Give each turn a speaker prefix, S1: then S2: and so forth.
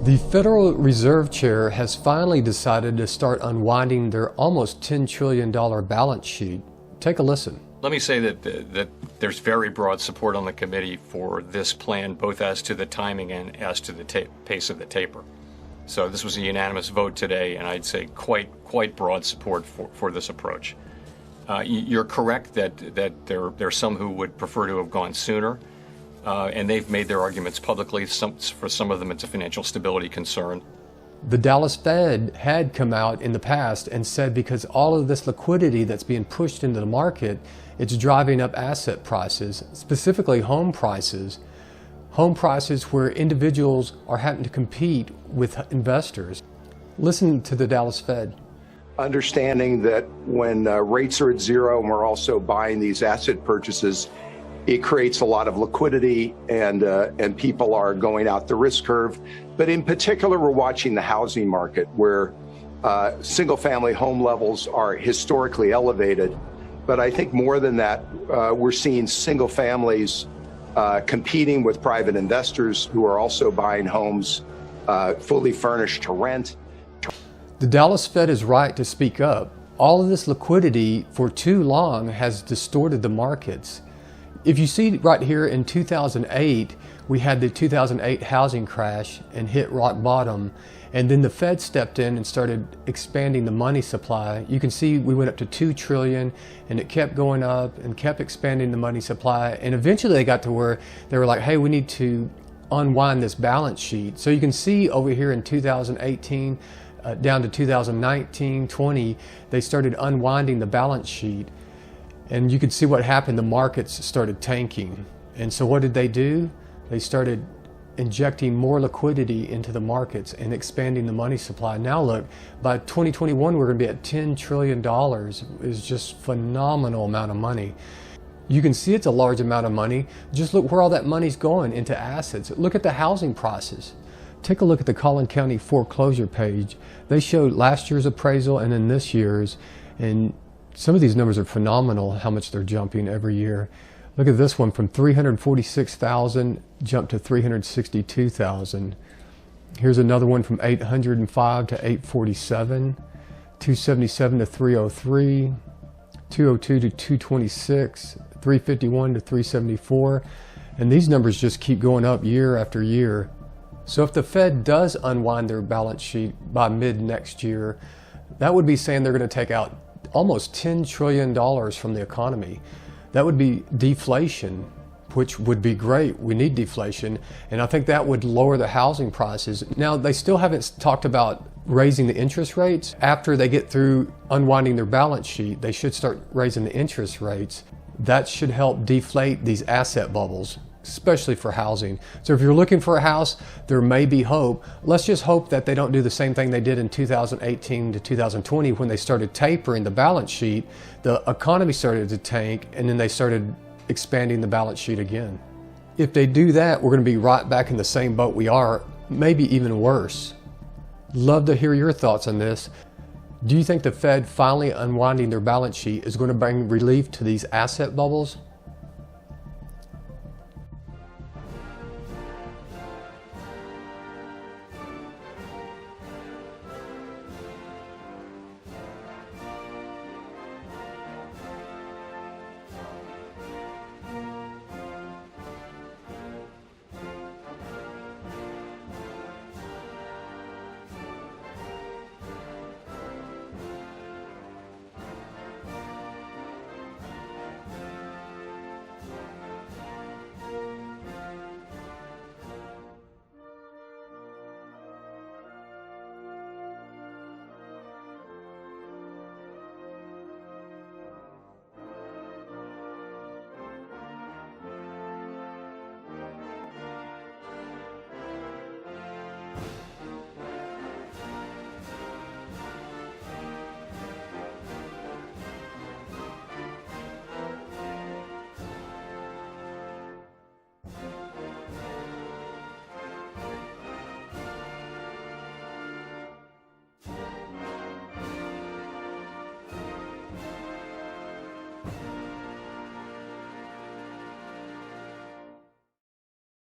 S1: The Federal Reserve Chair has finally decided to start unwinding their almost $10 trillion balance sheet. Take a listen.
S2: Let me say that there's very broad support on the committee for this plan, both as to the timing and as to the pace of the taper. So this was a unanimous vote today, and I'd say quite broad support for this approach. You're correct that there are some who would prefer to have gone sooner, and they've made their arguments publicly. For some of them, it's a financial stability concern.
S1: The Dallas Fed had come out in the past and said because all of this liquidity that's being pushed into the market, it's driving up asset prices, specifically home prices where individuals are having to compete with investors. Listen to the Dallas Fed.
S3: Understanding that when rates are at zero and we're also buying these asset purchases, it creates a lot of liquidity and people are going out the risk curve. But in particular, we're watching the housing market where single-family home levels are historically elevated. But I think more than that, we're seeing single families competing with private investors who are also buying homes fully furnished to rent.
S1: The Dallas Fed is right to speak up. All of this liquidity for too long has distorted the markets. If you see right here in 2008, we had the 2008 housing crash and hit rock bottom. And then the Fed stepped in and started expanding the money supply. You can see we went up to 2 trillion and it kept going up and kept expanding the money supply. And eventually they got to where they were like, hey, we need to unwind this balance sheet. So you can see over here in 2018, down to 2019, 20, they started unwinding the balance sheet. And you could see what happened. The markets started tanking. And so what did they do? They started injecting more liquidity into the markets and expanding the money supply. Now look, by 2021, we're going to be at $10 trillion. It's just phenomenal amount of money. You can see it's a large amount of money. Just look where all that money's going, into assets. Look at the housing prices. Take a look at the Collin County foreclosure page. They showed last year's appraisal and then this year's, and some of these numbers are phenomenal, how much they're jumping every year. Look at this one, from 346,000 jumped to 362,000. Here's another one from 805 to 847, 277 to 303, 202 to 226, 351 to 374. And these numbers just keep going up year after year. So if the Fed does unwind their balance sheet by mid next year, that would be saying they're going to take out almost $10 trillion from the economy. That would be deflation, which would be great. We need deflation. And I think that would lower the housing prices. Now, they still haven't talked about raising the interest rates. After they get through unwinding their balance sheet, they should start raising the interest rates. That should help deflate these asset bubbles, especially for housing. So if you're looking for a house, there may be hope. Let's just hope that they don't do the same thing they did in 2018 to 2020 when they started tapering the balance sheet. The economy started to tank and then they started expanding the balance sheet again. If they do that, we're going to be right back in the same boat we are, maybe even worse. Love to hear your thoughts on this. Do you think the Fed finally unwinding their balance sheet is going to bring relief to these asset bubbles?